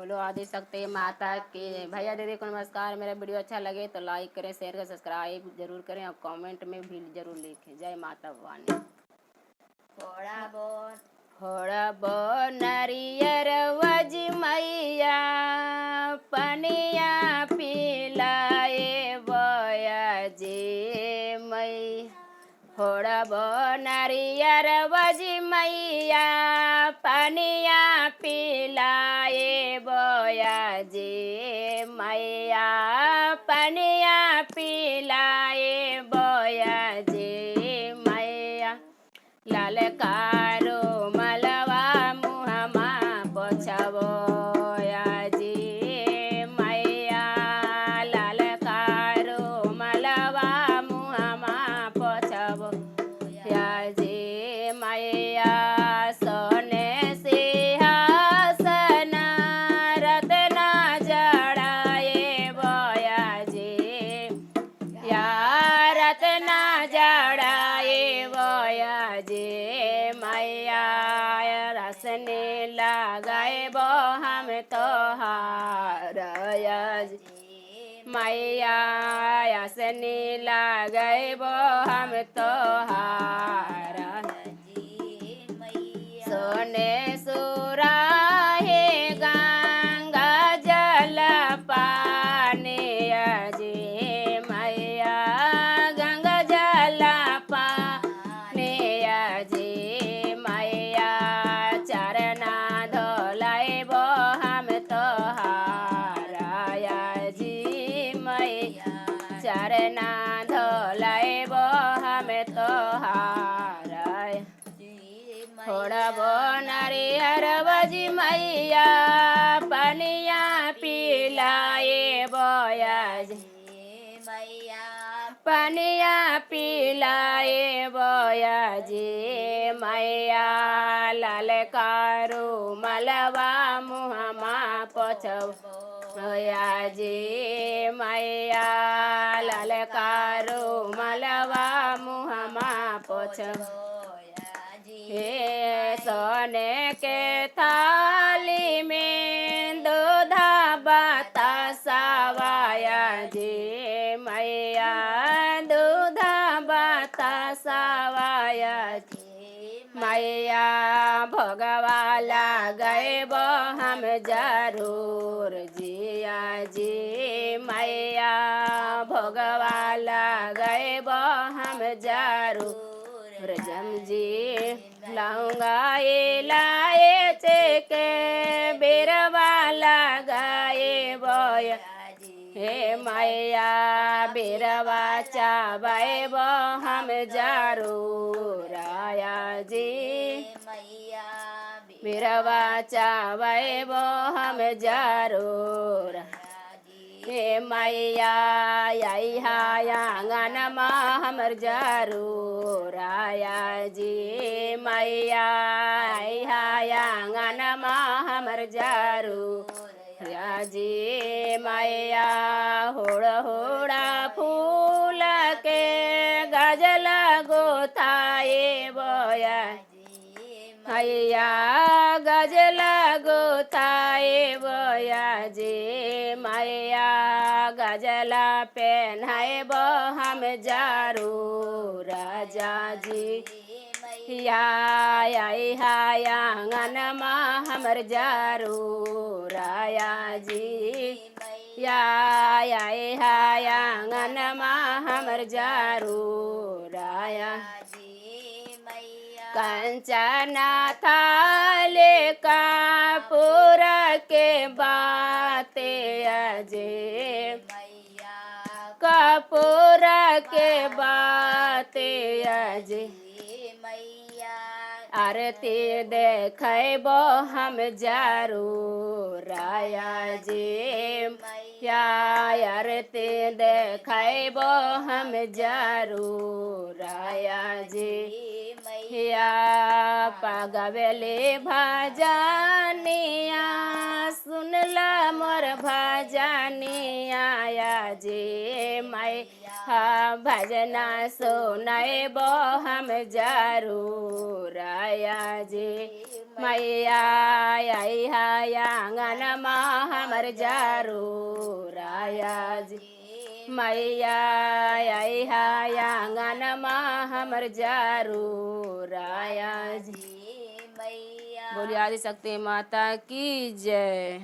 बोलो आदि शक्ति माता की। भैया दीदी को नमस्कार। मेरा वीडियो अच्छा लगे तो लाइक करें, शेयर करें, सब्सक्राइब जरूर करें और कमेंट में भी जरूर लिखें। जय माता भवानी। थोड़ा बहुत नरियर वज मैया पनिया पिलाए बया जे मई। थोड़ा बहुत नरियर वज मैया पनिया पिलाए बया जे मैया पनिया पिलाए बया जे मैया। ललकारो मलवा मुहमा पोछबो जी मैया। ललकारो मलवा मुहमा पोछबो जी मैया। सोने सिंहासन रत्न जड़ाए बया जी या रत्न जड़ाए बया जी मैया। रसने लगाए बो हम तोहार मैया। रसने लगाए बो हम तोहार सोने सुराहे गंगा जल पाने जी मैया। गंगा जल पाने जी मैया। चरना धोलाए बो हम तोहार जी मैया। चरना धोलाए बो हम तोहार। थोड़ा बो नरियर वज मैया पनिया पिलाए बया मैया। पनिया पिलाए बया जी मैया। ललकारो मलवा मुहमा पोछबोया जी मैया। ललकारो मलवा मुहमा पोछबो हे। सोने के थाली में दूधा बतासा वाया जी मैया। दूधा बतासा वाया जी मैया। भोगवाला गए बो हम जरूर जिया जी मैया। भोगवाला गए बो हम जरूर जम जी लाऊंगा लाए चेके बेरवा लगाए बोया हे मैया। बेरवा चाबाए बो हम जरूर आया जी मैया। बेरवा चाबाए बो हम जरूर हे मैया। यही आंगन माँ हमर जरूर आया जी मैया। आंगन माँ हमर जरूर आया जी मैया। होड़ा होड़ा फूल के गजल गोताए बोया मैया। गजल गोताए बोया जी मैया। गजला पहनाए बो हम जरूर राजा जी या। आंगन माँ हमर जरूर आया जी या। आंगन माँ हमर जरूर आया कंचना थाले का पूरा के बाते अजे कपूर के बाते अजे आरती देखबो हम जरूर आया जी या। आरती देखबो हम जरूर आया जी या। पगवेले भजनिया सुनला मोर भजनिया आया जी मैं। भजना सुनाए बो हम जरूर आया जी मैया। आंगन माँ हमर जरूर आया जी मैया आई है आंगन माँ हमर जरूर आया जी मैया। बोलिए आदि शक्ति माता की जय।